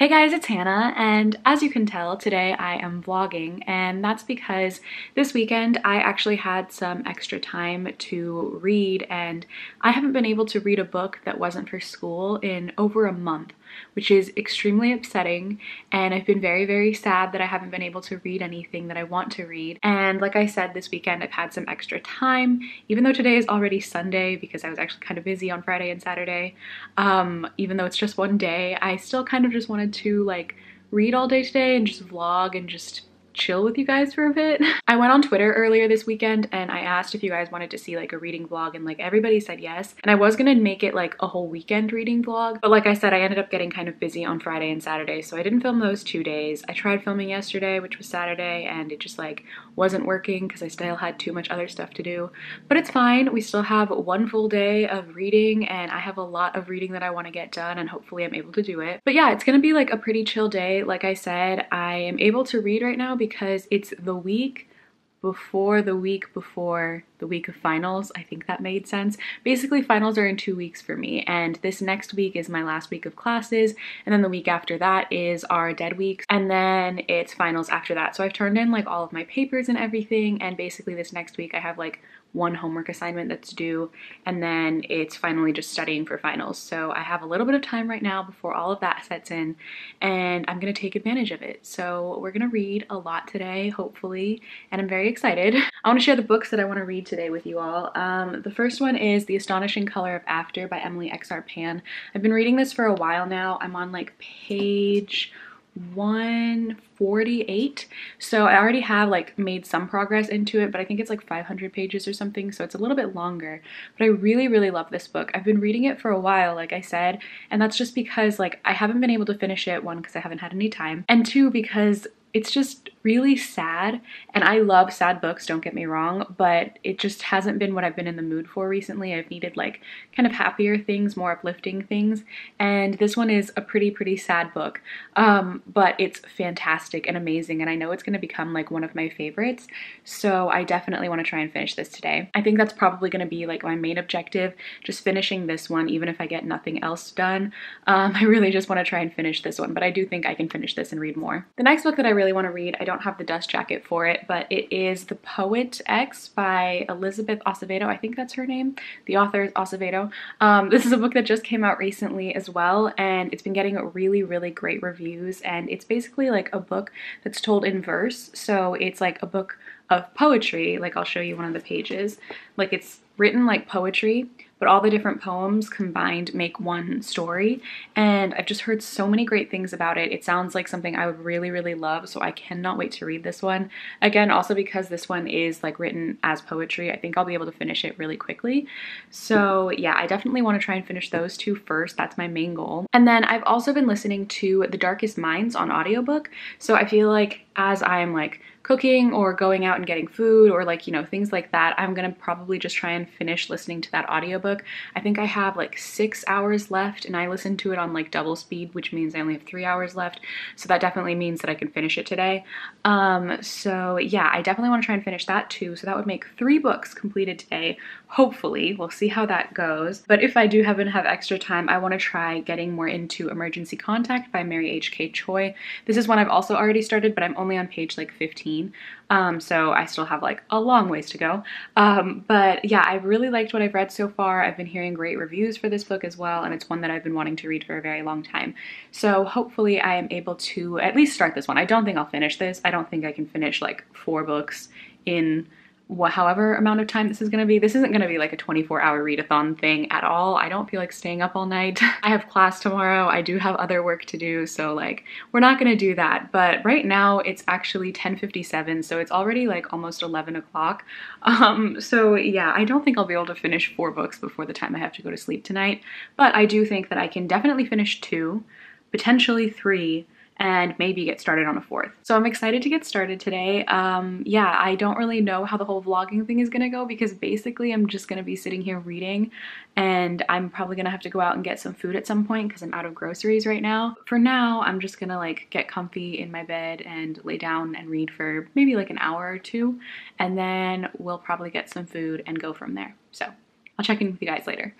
Hey guys, it's Hannah, and as you can tell, today I am vlogging, and that's because this weekend I actually had some extra time to read, and I haven't been able to read a book that wasn't for school in over a month, which is extremely upsetting, and I've been very sad that I haven't been able to read anything that I want to read. And like I said, this weekend I've had some extra time, even though today is already Sunday because I was actually kind of busy on Friday and Saturday. Even though it's just one day, I still kind of just wanted to like read all day today and just vlog and just chill with you guys for a bit. I went on Twitter earlier this weekend and I asked if you guys wanted to see like a reading vlog, and like everybody said yes. And I was gonna make it like a whole weekend reading vlog, but like I said, I ended up getting kind of busy on Friday and Saturday, so I didn't film those 2 days. I tried filming yesterday, which was Saturday, and it just like wasn't working because I still had too much other stuff to do. But it's fine, we still have one full day of reading, and I have a lot of reading that I want to get done, and hopefully I'm able to do it. But yeah, it's gonna be like a pretty chill day. Like I said, I am able to read right now because it's the week before the week of finals. I think that made sense. Basically, finals are in 2 weeks for me, and this next week is my last week of classes, and then the week after that is our dead weeks, and then it's finals after that. So I've turned in like all of my papers and everything, and basically this next week I have like one homework assignment that's due, and then it's finally just studying for finals. So I have a little bit of time right now before all of that sets in, and I'm gonna take advantage of it. So we're gonna read a lot today, hopefully, and I'm very excited. I want to share the books that I want to read today with you all. The first one is The Astonishing Color of After by Emily X.R. Pan. I've been reading this for a while now. I'm on like page 148, so I already have like made some progress into it, but I think it's like 500 pages or something, so it's a little bit longer. But I really love this book. I've been reading it for a while, like I said, and that's just because like I haven't been able to finish it, one, because I haven't had any time, and two, because it's just really sad, and I love sad books, don't get me wrong, but it just hasn't been what I've been in the mood for recently. I've needed like kind of happier things, more uplifting things, and this one is a pretty sad book, but it's fantastic and amazing, and I know it's going to become like one of my favorites, so I definitely want to try and finish this today. I think that's probably going to be like my main objective, just finishing this one, even if I get nothing else done. I really just want to try and finish this one, but I do think I can finish this and read more. The next book that I really want to read, I don't have the dust jacket for it, but it is The Poet X by Elizabeth Acevedo. I think that's her name. The author is Acevedo. This is a book that just came out recently as well, and it's been getting really great reviews, and it's basically like a book that's told in verse. So it's like a book of poetry. Like I'll show you one of the pages. Like it's written like poetry, but all the different poems combined make one story, and I've just heard so many great things about it. It sounds like something I would really love, so I cannot wait to read this one. Again, also because this one is like written as poetry, I think I'll be able to finish it really quickly. So yeah, I definitely want to try and finish those two first. That's my main goal. And then I've also been listening to The Darkest Minds on audiobook, so I feel like as I'm like cooking or going out and getting food or like, you know, things like that, I'm gonna probably just try and finish listening to that audiobook. I think I have like 6 hours left, and I listened to it on like double speed, which means I only have 3 hours left, so that definitely means that I can finish it today. So yeah, I definitely want to try and finish that too, so that would make 3 books completed today. Hopefully, we'll see how that goes. But if I do happen to have extra time, I want to try getting more into Emergency Contact by Mary H.K. Choi. This is one I've also already started, but I'm only on page like 15. So I still have like a long ways to go. But yeah, I've really liked what I've read so far. I've been hearing great reviews for this book as well, and it's one that I've been wanting to read for a very long time. So hopefully I am able to at least start this one. I don't think I'll finish this. I don't think I can finish like 4 books in however amount of time this is gonna be. This isn't gonna be like a 24-hour readathon thing at all. I don't feel like staying up all night. I have class tomorrow. I do have other work to do, so like we're not gonna do that. But right now it's actually 10:57, so it's already like almost 11 o'clock. So yeah, I don't think I'll be able to finish 4 books before the time I have to go to sleep tonight, but I do think that I can definitely finish 2, potentially 3, and maybe get started on a 4th. So I'm excited to get started today. Yeah, I don't really know how the whole vlogging thing is gonna go, because basically I'm just gonna be sitting here reading, and I'm probably gonna have to go out and get some food at some point because I'm out of groceries right now. For now, I'm just gonna like get comfy in my bed and lay down and read for maybe like an hour or 2, and then we'll probably get some food and go from there. So I'll check in with you guys later.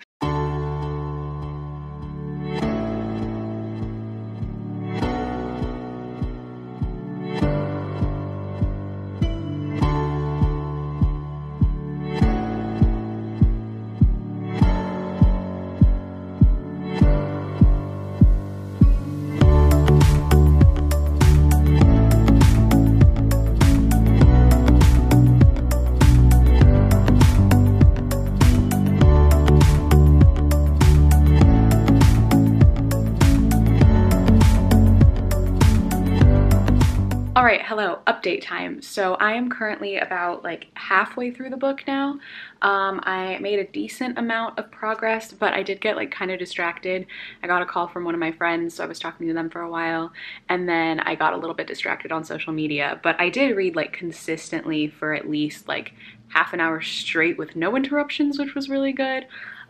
All right, hello, update time. So I am currently about like halfway through the book now. I made a decent amount of progress, but I did get like kind of distracted. I got a call from one of my friends, so I was talking to them for a while, and then I got a little bit distracted on social media, but I did read like consistently for at least like half an hour straight with no interruptions, which was really good.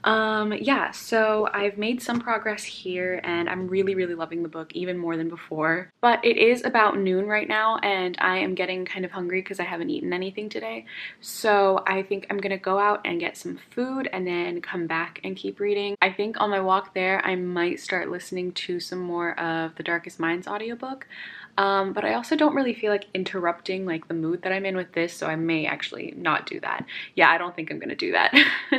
Yeah, so I've made some progress here and I'm really loving the book even more than before. But it is about noon right now and I am getting kind of hungry because I haven't eaten anything today. So I think I'm gonna go out and get some food and then come back and keep reading. I think on my walk there, I might start listening to some more of the Darkest Minds audiobook. But I also don't really feel like interrupting like the mood that I'm in with this, so I may actually not do that. Yeah, I don't think I'm gonna do that.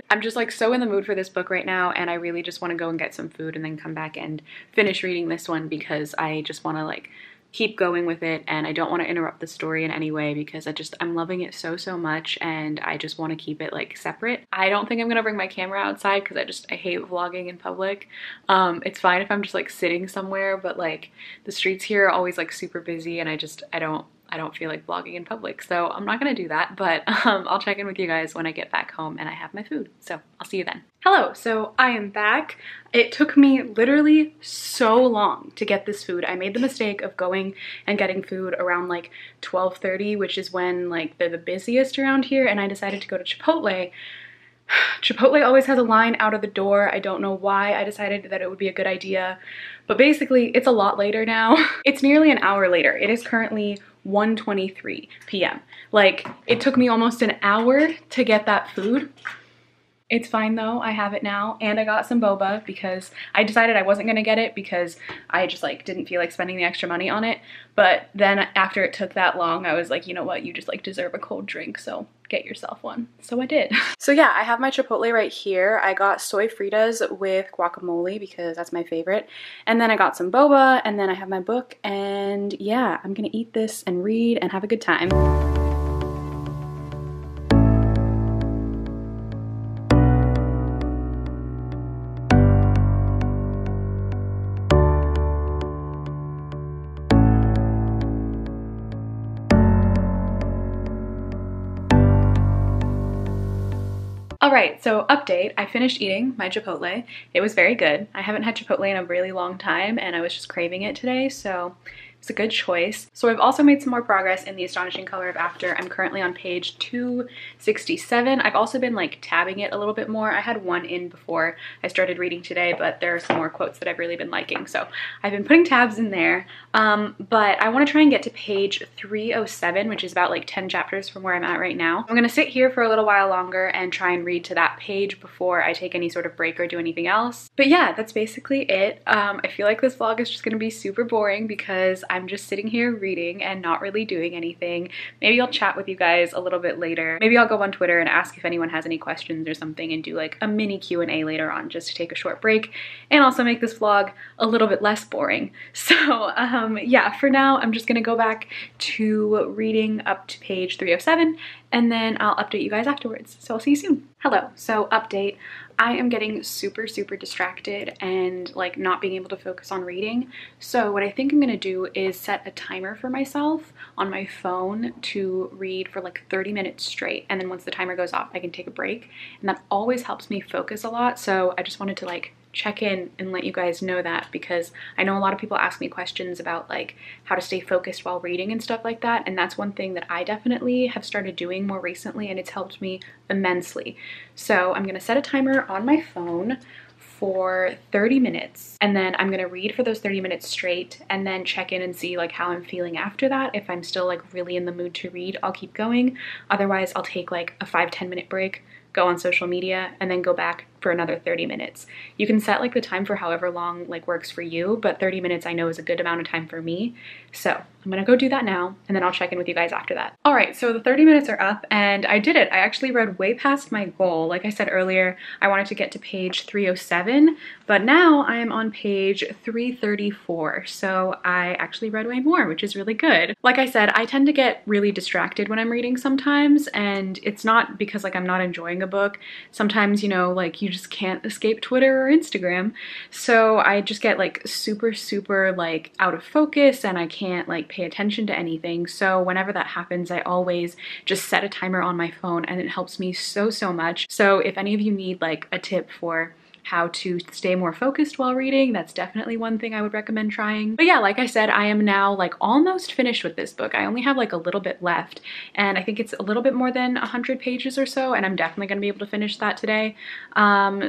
I'm just like so in the mood for this book right now, and I really just want to go and get some food and then come back and finish reading this one because I just want to like keep going with it, and I don't want to interrupt the story in any way because I'm loving it so much, and I just want to keep it like separate. I don't think I'm gonna bring my camera outside because I hate vlogging in public. It's fine if I'm just like sitting somewhere, but like the streets here are always like super busy and I don't feel like vlogging in public, so I'm not gonna do that, but I'll check in with you guys when I get back home and I have my food. So I'll see you then. Hello, so I am back. It took me literally so long to get this food. I made the mistake of going and getting food around like 12:30, which is when like they're the busiest around here, and I decided to go to Chipotle. Chipotle always has a line out of the door. I don't know why I decided that it would be a good idea, but basically it's a lot later now. It's nearly an hour later. It is currently 1:23 p.m. Like, it took me almost an hour to get that food. It's fine though, I have it now, and I got some boba because I decided I wasn't gonna get it because I just like didn't feel like spending the extra money on it. But then after it took that long, I was like, you know what, you just like deserve a cold drink, so get yourself one. So I did. So yeah, I have my Chipotle right here. I got soy fritas with guacamole because that's my favorite. And then I got some boba, and then I have my book, and yeah, I'm gonna eat this and read and have a good time. All right, so update, I finished eating my Chipotle. It was very good. I haven't had Chipotle in a really long time and I was just craving it today, so it's a good choice. So I've also made some more progress in The Astonishing Color of After. I'm currently on page 267. I've also been like tabbing it a little bit more. I had one in before I started reading today, but there are some more quotes that I've really been liking. So I've been putting tabs in there, but I want to try and get to page 307, which is about like 10 chapters from where I'm at right now. I'm gonna sit here for a little while longer and try and read to that page before I take any sort of break or do anything else. But yeah, that's basically it. I feel like this vlog is just gonna be super boring because I'm just sitting here reading and not really doing anything. Maybe I'll chat with you guys a little bit later. Maybe I'll go on Twitter and ask if anyone has any questions or something and do like a mini Q&A later on just to take a short break and also make this vlog a little bit less boring. So yeah, for now I'm just gonna go back to reading up to page 307 and then I'll update you guys afterwards. So I'll see you soon. Hello, so update. I am getting super distracted and like not being able to focus on reading. So what I think I'm gonna do is set a timer for myself on my phone to read for like 30 minutes straight. And then once the timer goes off, I can take a break. And that always helps me focus a lot. So I just wanted to like check in and let you guys know that because I know a lot of people ask me questions about like how to stay focused while reading and stuff like that, and that's one thing that I definitely have started doing more recently and it's helped me immensely. So I'm gonna set a timer on my phone for 30 minutes and then I'm gonna read for those 30 minutes straight and then check in and see like how I'm feeling after that. If I'm still like really in the mood to read, I'll keep going. Otherwise I'll take like a 5-10 minute break, go on social media, and then go back for another 30 minutes. You can set like the time for however long like works for you, but 30 minutes I know is a good amount of time for me. So I'm gonna go do that now and then I'll check in with you guys after that. All right, so the 30 minutes are up and I did it. I actually read way past my goal. Like I said earlier, I wanted to get to page 307, but now I am on page 334. So I actually read way more, which is really good. Like I said, I tend to get really distracted when I'm reading sometimes, and it's not because like I'm not enjoying a the book. Sometimes, you know, like you just can't escape Twitter or Instagram. So I just get like super like out of focus and I can't like pay attention to anything. So whenever that happens, I always just set a timer on my phone and it helps me so much. So if any of you need like a tip for how to stay more focused while reading, that's definitely one thing I would recommend trying. But yeah, like I said, I am now like almost finished with this book. I only have like a little bit left, and I think it's a little bit more than 100 pages or so, and I'm definitely gonna be able to finish that today.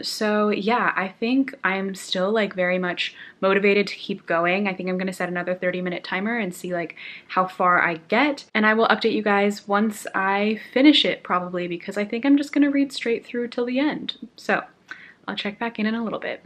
So yeah, I think I'm still like very much motivated to keep going. I think I'm gonna set another 30-minute timer and see like how far I get, and I will update you guys once I finish it probably, because I think I'm just gonna read straight through till the end. So I'll check back in a little bit.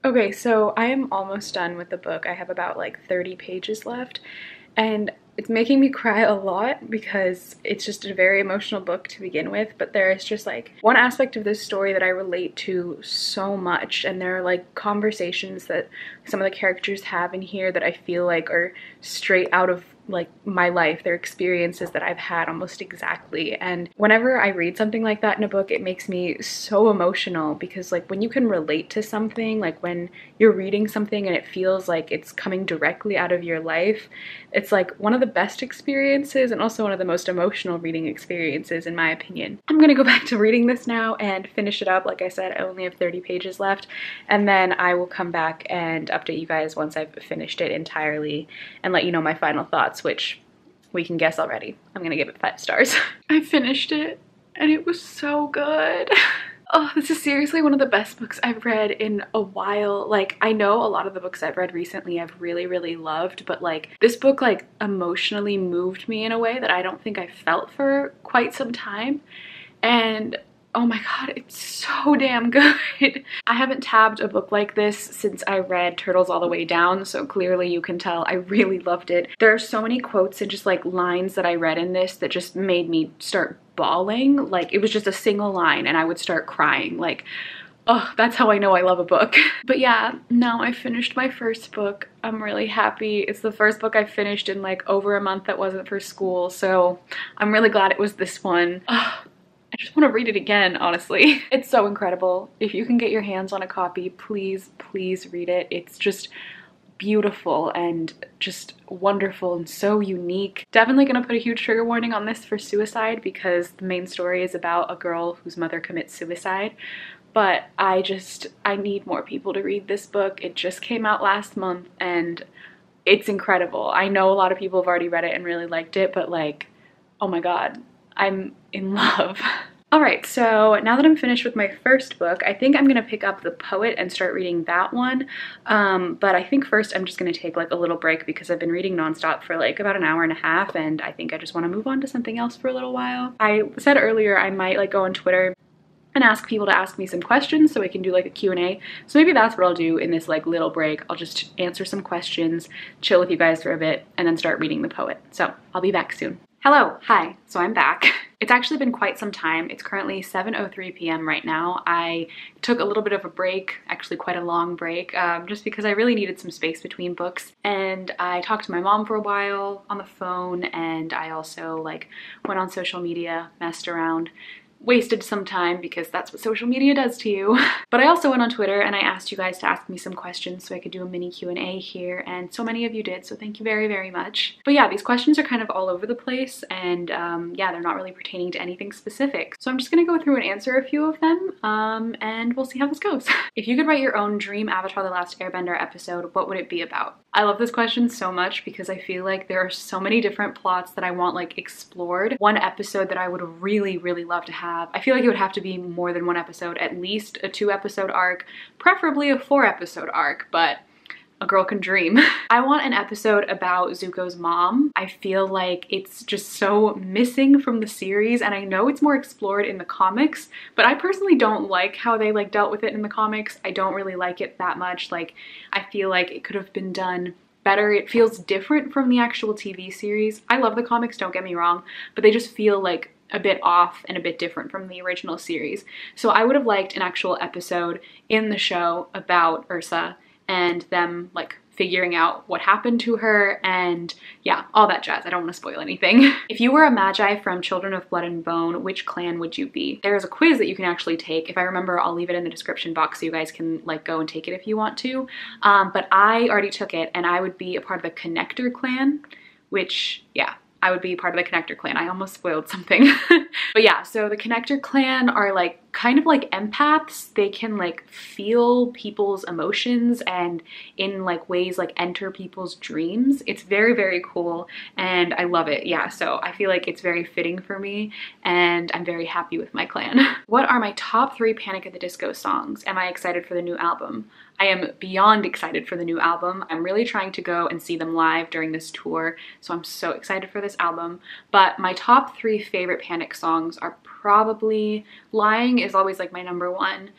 Okay, so I am almost done with the book. I have about like 30 pages left, and it's making me cry a lot because it's just a very emotional book to begin with, but there is just like one aspect of this story that I relate to so much, and there are like conversations that some of the characters have in here that I feel like are straight out of like my life. They're experiences that I've had almost exactly, and whenever I read something like that in a book, it makes me so emotional, because like when you can relate to something, like when you're reading something and it feels like it's coming directly out of your life, it's like one of the best experiences and also one of the most emotional reading experiences in my opinion. I'm gonna go back to reading this now and finish it up. Like I said, I only have 30 pages left, and then I will come back and update you guys once I've finished it entirely and let you know my final thoughts, which we can guess already. I'm gonna give it 5 stars. I finished it and it was so good. Oh, this is seriously one of the best books I've read in a while. Like, I know a lot of the books I've read recently I've really loved, but like this book like emotionally moved me in a way that I don't think I felt for quite some time. And oh my god, it's so damn good. I haven't tabbed a book like this since I read Turtles All the Way Down, so clearly you can tell I really loved it. There are so many quotes and just like lines that I read in this that just made me start bawling. Like, it was just a single line and I would start crying. Like, oh, that's how I know I love a book. But yeah, now I finished my first book. I'm really happy. It's the first book I finished in like over a month that wasn't for school, so I'm really glad it was this one. I just want to read it again, honestly. It's so incredible. If you can get your hands on a copy, please read it. It's just beautiful and just wonderful and so unique. Definitely gonna put a huge trigger warning on this for suicide, because the main story is about a girl whose mother commits suicide. But I need more people to read this book. It just came out last month and it's incredible. I know a lot of people have already read it and really liked it, but like, oh my god, I'm in love. Alright, so now that I'm finished with my first book, I think I'm gonna pick up The Poet and start reading that one. But I think first I'm just gonna take like a little break because I've been reading nonstop for like about an hour and a half, and I think I just wanna move on to something else for a little while. I said earlier I might like go on Twitter and ask people to ask me some questions so I can do like a Q&A. So maybe that's what I'll do in this like little break. I'll just answer some questions, chill with you guys for a bit, and then start reading The Poet. So I'll be back soon. Hello, hi, so I'm back. It's actually been quite some time. It's currently 7:03 p.m. right now. I took a little bit of a break, actually quite a long break, just because I really needed some space between books. And I talked to my mom for a while on the phone, and I also like went on social media, messed around, wasted some time because that's what social media does to you. But I also went on Twitter and I asked you guys to ask me some questions so I could do a mini Q&A here, and so many of you did, so thank you very much. But yeah, these questions are kind of all over the place, and yeah, they're not really pertaining to anything specific. So I'm just gonna go through and answer a few of them, and we'll see how this goes. If you could write your own dream Avatar: The Last Airbender episode, what would it be about? I love this question so much because I feel like there are so many different plots that I want like explored. One episode that I would really love to have, I feel like it would have to be more than one episode, at least a 2-episode arc, preferably a 4-episode arc, but a girl can dream. I want an episode about Zuko's mom. I feel like it's just so missing from the series, and I know it's more explored in the comics, but I personally don't like how they like dealt with it in the comics. I don't really like it that much. Like, I feel like it could have been done better. It feels different from the actual TV series. I love the comics, don't get me wrong, but they just feel like a bit off and a bit different from the original series. So I would have liked an actual episode in the show about Ursa and them like figuring out what happened to her and yeah, all that jazz. I don't want to spoil anything. If you were a magi from Children of Blood and Bone, which clan would you be? There is a quiz that you can actually take. If I remember, I'll leave it in the description box so you guys can like go and take it if you want to. But I already took it and I would be a part of the Connector clan, which yeah, I would be part of the Connector clan. I almost spoiled something. But yeah, so the Connector clan are like kind of like empaths. They can like feel people's emotions and in like ways like enter people's dreams. It's very, very cool and I love it. Yeah, so I feel like it's very fitting for me and I'm very happy with my clan. What are my top 3 Panic at the Disco songs? Am I excited for the new album? I am beyond excited for the new album. I'm really trying to go and see them live during this tour, so I'm so excited for this album. But my top 3 favorite Panic songs are probably Lying is always like my number 1.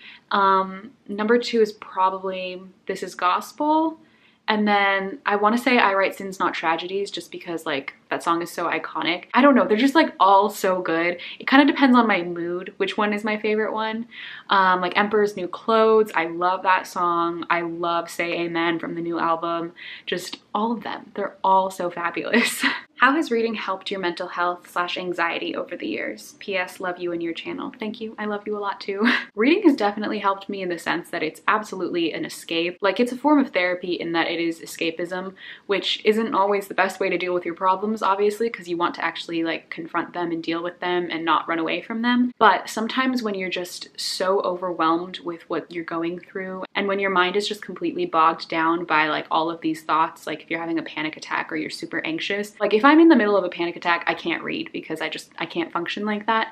Number 2 is probably This Is Gospel. And then I want to say I Write Sins Not Tragedies just because like that song is so iconic. I don't know, they're just like all so good. It kind of depends on my mood, which one is my favorite one. Like Emperor's New Clothes, I love that song. I love Say Amen from the new album. Just all of them, they're all so fabulous. How has reading helped your mental health / anxiety over the years? P.S. Love you and your channel. Thank you. I love you a lot too. Reading has definitely helped me in the sense that it's absolutely an escape. Like it's a form of therapy in that it is escapism, which isn't always the best way to deal with your problems, obviously, because you want to actually like confront them and deal with them and not run away from them. But sometimes when you're just so overwhelmed with what you're going through and when your mind is just completely bogged down by like all of these thoughts, like if you're having a panic attack or you're super anxious, like if I'm in the middle of a panic attack, I can't read because I can't function like that.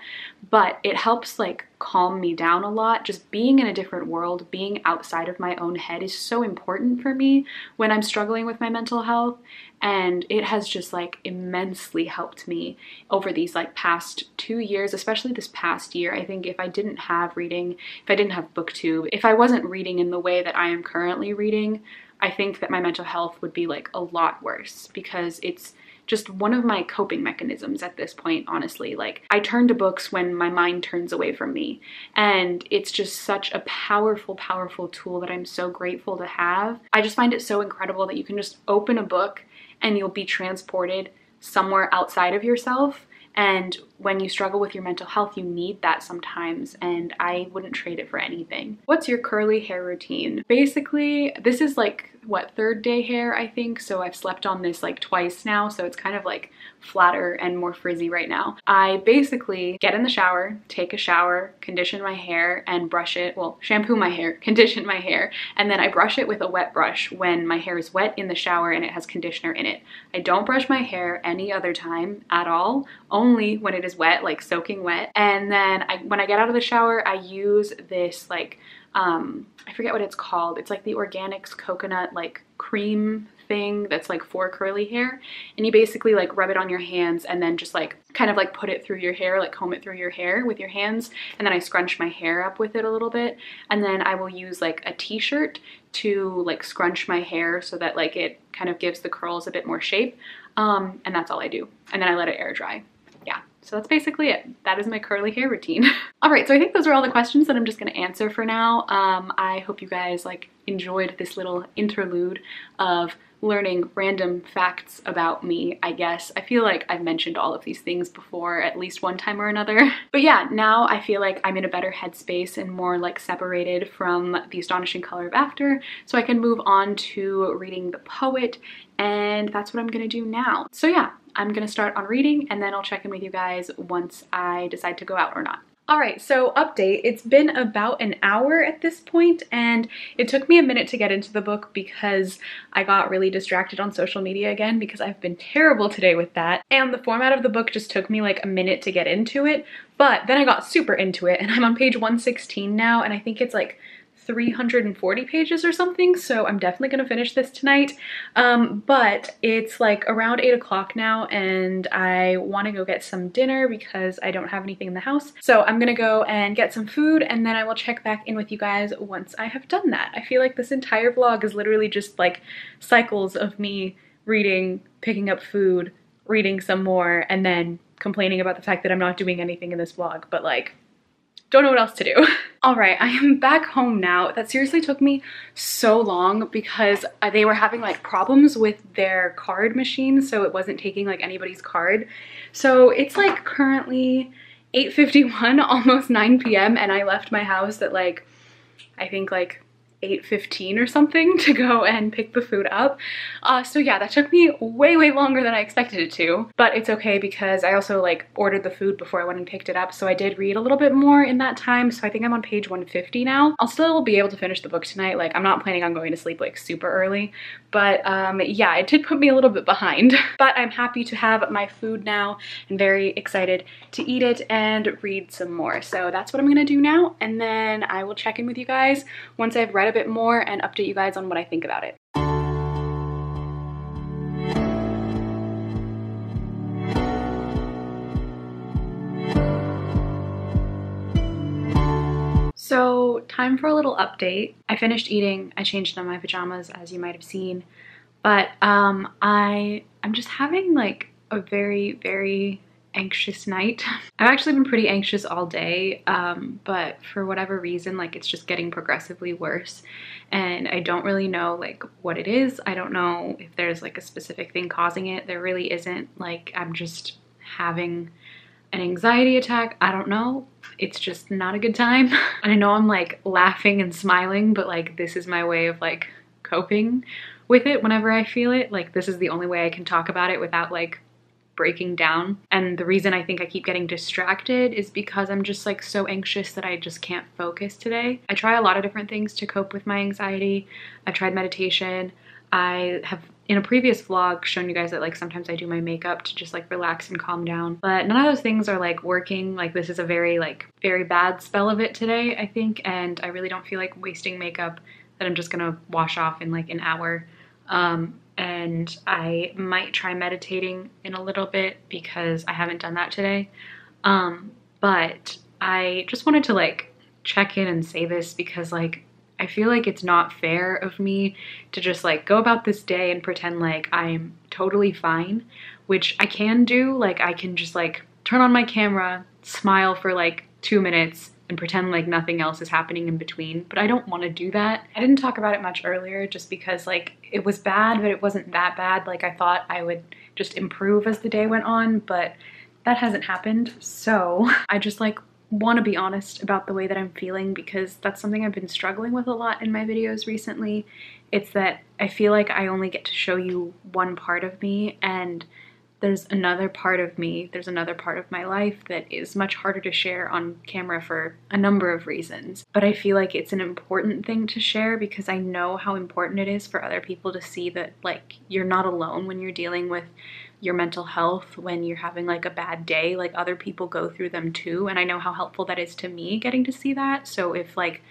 But it helps like calm me down a lot. Just being in a different world, being outside of my own head is so important for me when I'm struggling with my mental health. And it has just like immensely helped me over these like past 2 years, especially this past year. I think if I didn't have reading, if I didn't have BookTube, if I wasn't reading in the way that I am currently reading, I think that my mental health would be like a lot worse because it's just one of my coping mechanisms at this point, honestly. Like I turn to books when my mind turns away from me, and it's just such a powerful, powerful tool that I'm so grateful to have. I just find it so incredible that you can just open a book and you'll be transported somewhere outside of yourself. And when you struggle with your mental health, you need that sometimes, and I wouldn't trade it for anything. What's your curly hair routine? Basically, this is like, what, 3rd day hair, I think, so I've slept on this like twice now, so it's kind of like flatter and more frizzy right now. I basically get in the shower, take a shower, condition my hair, and brush it, well, shampoo my hair, condition my hair, and then I brush it with a wet brush when my hair is wet in the shower and it has conditioner in it. I don't brush my hair any other time at all, only when it is wet, like soaking wet. And then when I get out of the shower, I use this like, I forget what it's called. It's like the Organics coconut like cream thing that's like for curly hair. And you basically like rub it on your hands and then just like kind of like put it through your hair, like comb it through your hair with your hands. And then I scrunch my hair up with it a little bit. And then I will use like a t-shirt to like scrunch my hair so that like it kind of gives the curls a bit more shape. And that's all I do. And then I let it air dry. Yeah. So that's basically it. That is my curly hair routine. All right, so I think those are all the questions that I'm just gonna answer for now. I hope you guys like enjoyed this little interlude of learning random facts about me, I guess. I feel like I've mentioned all of these things before at least one time or another. But yeah, now I feel like I'm in a better headspace and more like separated from The Astonishing Color of After, so I can move on to reading The Poet, and that's what I'm gonna do now. So yeah, I'm gonna start on reading and then I'll check in with you guys once I decide to go out or not. All right, so update. It's been about an hour at this point, and it took me a minute to get into the book because I got really distracted on social media again because I've been terrible today with that. And the format of the book just took me like a minute to get into it, but then I got super into it and I'm on page 116 now, and I think it's like 340 pages or something, so I'm definitely gonna finish this tonight. But it's like around 8 o'clock now and I want to go get some dinner because I don't have anything in the house. So I'm gonna go and get some food and then I will check back in with you guys once I have done that. I feel like this entire vlog is literally just like cycles of me reading, picking up food, reading some more, and then complaining about the fact that I'm not doing anything in this vlog, but like, don't know what else to do. All right, I am back home now. That seriously took me so long because they were having like problems with their card machine, so it wasn't taking like anybody's card. So it's like currently 8:51, almost 9 p.m. and I left my house at like, I think like 8:15 or something to go and pick the food up. So yeah, that took me way longer than I expected it to, but it's okay because I also like ordered the food before I went and picked it up, so I did read a little bit more in that time. So I think I'm on page 150 now. I'll still be able to finish the book tonight. Like, I'm not planning on going to sleep like super early, but yeah, it did put me a little bit behind. But I'm happy to have my food now and very excited to eat it and read some more. So that's what I'm gonna do now, and then I will check in with you guys once I've read a bit more and update you guys on what I think about it. So time for a little update. I finished eating, I changed into my pajamas as you might have seen, but I'm just having like a very anxious night. I've actually been pretty anxious all day, but for whatever reason, like it's just getting progressively worse and I don't really know like what it is. I don't know if there's like a specific thing causing it. There really isn't. Like, I'm just having an anxiety attack. I don't know. It's just not a good time. And I know I'm like laughing and smiling, but like this is my way of like coping with it whenever I feel it. Like, this is the only way I can talk about it without like breaking down. And the reason I think I keep getting distracted is because I'm just like so anxious that I just can't focus today. I try a lot of different things to cope with my anxiety. I've tried meditation. I have in a previous vlog shown you guys that like sometimes I do my makeup to just like relax and calm down, but none of those things are like working. Like, this is a very bad spell of it today, I think, and I really don't feel like wasting makeup that I'm just gonna wash off in like an hour. And I might try meditating in a little bit because I haven't done that today. But I just wanted to like check in and say this because like I feel like it's not fair of me to just like go about this day and pretend like I'm totally fine, which I can do. Like, I can just like turn on my camera, smile for like 2 minutes and pretend like nothing else is happening in between, but I don't want to do that. I didn't talk about it much earlier just because like it was bad, but it wasn't that bad. Like, I thought I would just improve as the day went on, but that hasn't happened. So I just like want to be honest about the way that I'm feeling because that's something I've been struggling with a lot in my videos recently. It's that I feel like I only get to show you one part of me, and there's another part of me, there's another part of my life that is much harder to share on camera for a number of reasons. But I feel like it's an important thing to share because I know how important it is for other people to see that like you're not alone when you're dealing with your mental health, when you're having like a bad day. Like, other people go through them too, and I know how helpful that is to me getting to see that. So if like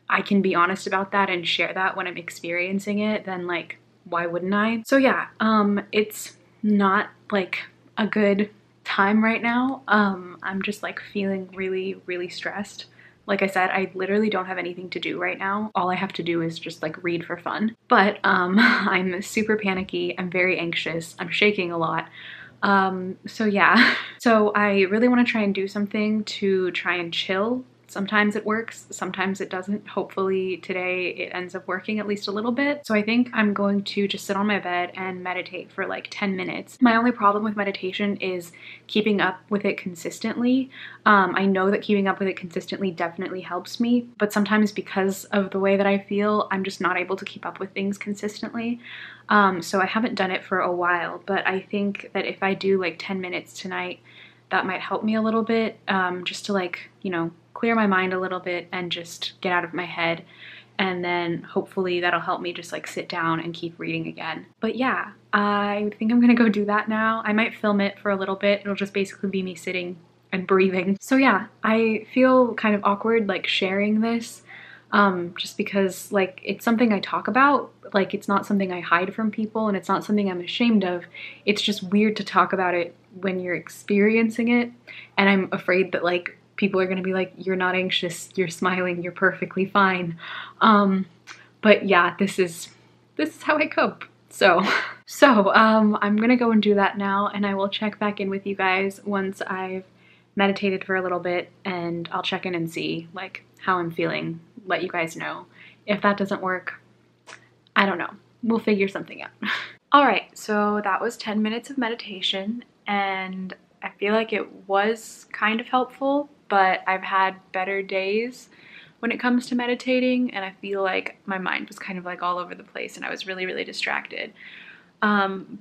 I can be honest about that and share that when I'm experiencing it, then like why wouldn't I? So yeah, it's not like a good time right now. I'm just like feeling really stressed. Like I said, I literally don't have anything to do right now. All I have to do is just like read for fun. But I'm super panicky. I'm very anxious. I'm shaking a lot. So yeah. So I really want to try and do something to try and chill. Sometimes it works, sometimes it doesn't. Hopefully today it ends up working at least a little bit. So I think I'm going to just sit on my bed and meditate for like 10 minutes. My only problem with meditation is keeping up with it consistently. I know that keeping up with it consistently definitely helps me, but sometimes because of the way that I feel, I'm just not able to keep up with things consistently. So I haven't done it for a while, but I think that if I do like 10 minutes tonight, that might help me a little bit, just to like, you know, clear my mind a little bit and just get out of my head. And then hopefully that'll help me just like sit down and keep reading again. But yeah, I think I'm gonna go do that now. I might film it for a little bit. It'll just basically be me sitting and breathing. So yeah, I feel kind of awkward like sharing this, just because like it's something I talk about. Like, it's not something I hide from people, and it's not something I'm ashamed of. It's just weird to talk about it when you're experiencing it, and I'm afraid that like people are gonna be like, you're not anxious, you're smiling, you're perfectly fine. But yeah, this is how I cope. So So I'm gonna go and do that now, and I will check back in with you guys once I've meditated for a little bit, and I'll check in and see like how I'm feeling, let you guys know. If that doesn't work, I don't know. We'll figure something out. All right, so that was 10 minutes of meditation, and I feel like it was kind of helpful, but I've had better days when it comes to meditating, and I feel like my mind was kind of like all over the place and I was really, really distracted.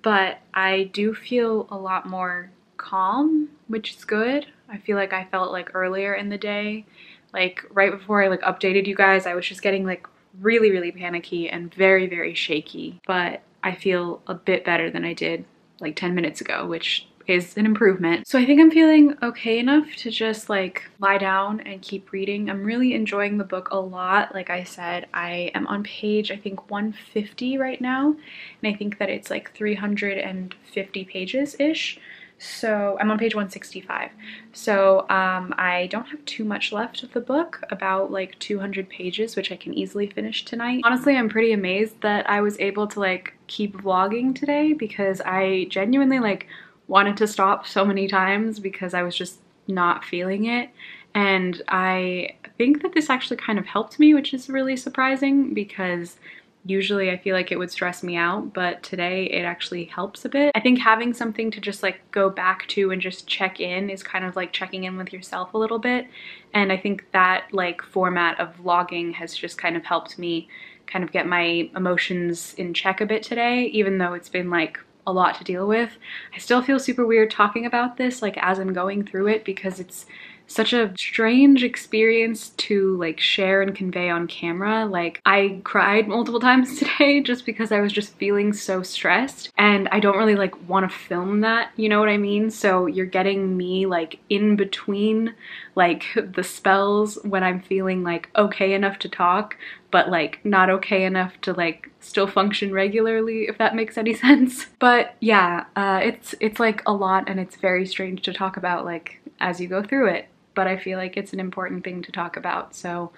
But I do feel a lot more calm, which is good. I feel like I felt like earlier in the day, like right before I like updated you guys, I was just getting like really, really panicky and very, very shaky. But I feel a bit better than I did like 10 minutes ago, which is an improvement. So I think I'm feeling okay enough to just like lie down and keep reading. I'm really enjoying the book a lot. Like I said, I am on page, I think 150 right now, and I think that it's like 350 pages-ish. So I'm on page 165. So I don't have too much left of the book, about like 200 pages, which I can easily finish tonight. Honestly, I'm pretty amazed that I was able to like keep vlogging today, because I genuinely like wanted to stop so many times because I was just not feeling it. And I think that this actually kind of helped me, which is really surprising, because usually I feel like it would stress me out, but today it actually helps a bit. I think having something to just like go back to and just check in is kind of like checking in with yourself a little bit. And I think that like format of vlogging has just kind of helped me kind of get my emotions in check a bit today, even though it's been like a lot to deal with. I still feel super weird talking about this like as I'm going through it, because it's such a strange experience to like share and convey on camera. Like I cried multiple times today just because I was just feeling so stressed, and I don't really like want to film that, you know what I mean? So you're getting me like in between like the spells when I'm feeling like okay enough to talk, but like not okay enough to like still function regularly, if that makes any sense. But yeah, it's like a lot, and it's very strange to talk about like as you go through it. But I feel like it's an important thing to talk about, so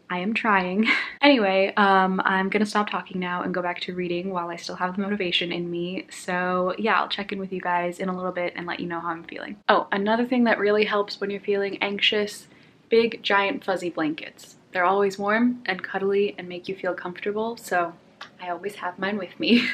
I am trying. Anyway, I'm gonna stop talking now and go back to reading while I still have the motivation in me. So yeah, I'll check in with you guys in a little bit and let you know how I'm feeling. Oh, another thing that really helps when you're feeling anxious: big, giant, fuzzy blankets. They're always warm and cuddly and make you feel comfortable, so I always have mine with me.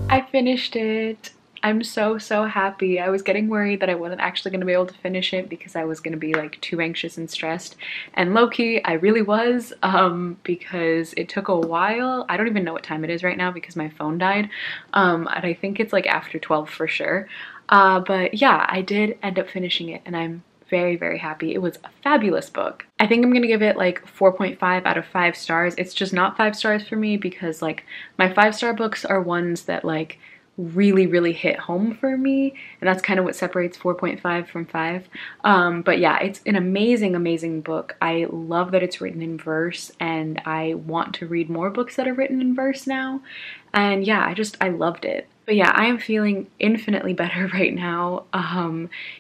I finished it. I'm so happy. I was getting worried that I wasn't actually going to be able to finish it because I was going to be like too anxious and stressed, and low-key I really was, because it took a while. I don't even know what time it is right now because my phone died, and I think it's like after 12 for sure, but yeah, I did end up finishing it, and I'm very happy. It was a fabulous book. I think I'm gonna give it like 4.5 out of 5 stars. It's just not 5 stars for me because like my 5-star books are ones that like really hit home for me, and that's kind of what separates 4.5 from 5. But yeah, it's an amazing book. I love that it's written in verse, and I want to read more books that are written in verse now. And yeah, I loved it. But yeah, I am feeling infinitely better right now.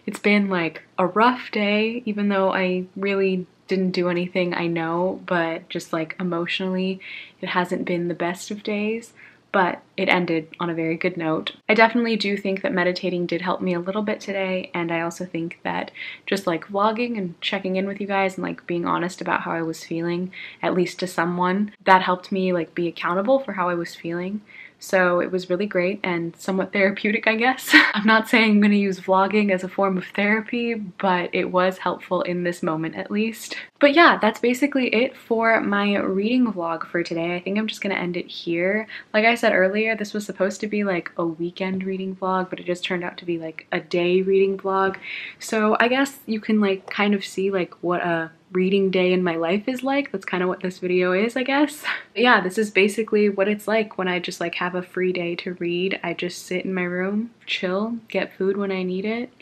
It's been like a rough day, even though I really didn't do anything, I know, but just like emotionally, it hasn't been the best of days, but it ended on a very good note. I definitely do think that meditating did help me a little bit today, and I also think that just like vlogging and checking in with you guys and like being honest about how I was feeling, at least to someone, that helped me like be accountable for how I was feeling. So it was really great and somewhat therapeutic, I guess. I'm not saying I'm gonna use vlogging as a form of therapy, but it was helpful in this moment at least. But yeah, that's basically it for my reading vlog for today. I think I'm just gonna end it here. Like I said earlier, this was supposed to be like a weekend reading vlog, but it just turned out to be like a day reading vlog. So I guess you can like kind of see like what a reading day in my life is like. That's kind of what this video is, I guess. But yeah, this is basically what it's like when I just like have a free day to read. I just sit in my room, chill, get food when I need it,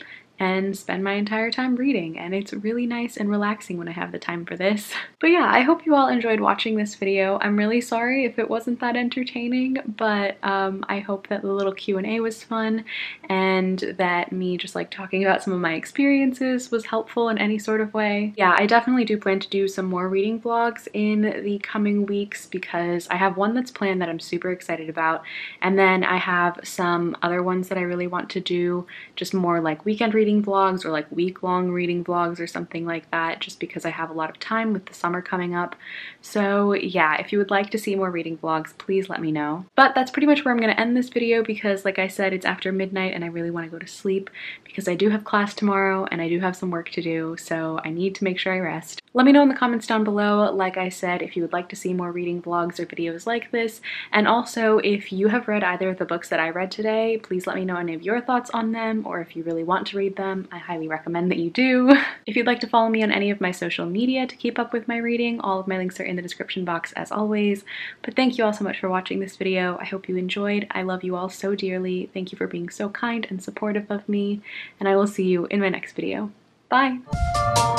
and spend my entire time reading, and it's really nice and relaxing when I have the time for this. But yeah, I hope you all enjoyed watching this video. I'm really sorry if it wasn't that entertaining, but I hope that the little Q&A was fun and that me just like talking about some of my experiences was helpful in any sort of way. Yeah, I definitely do plan to do some more reading vlogs in the coming weeks because I have one that's planned that I'm super excited about, and then I have some other ones that I really want to do, just more like weekend reading vlogs or like week-long reading vlogs or something like that, just because I have a lot of time with the summer coming up. So yeah, if you would like to see more reading vlogs, please let me know. But that's pretty much where I'm going to end this video because like I said, it's after midnight and I really want to go to sleep because I do have class tomorrow and I do have some work to do, so I need to make sure I rest. Let me know in the comments down below, like I said, if you would like to see more reading vlogs or videos like this, and also if you have read either of the books that I read today, please let me know any of your thoughts on them, or if you really want to read them. I highly recommend that you do. If you'd like to follow me on any of my social media to keep up with my reading, all of my links are in the description box as always. But thank you all so much for watching this video. I hope you enjoyed. I love you all so dearly. Thank you for being so kind and supportive of me, and I will see you in my next video. Bye!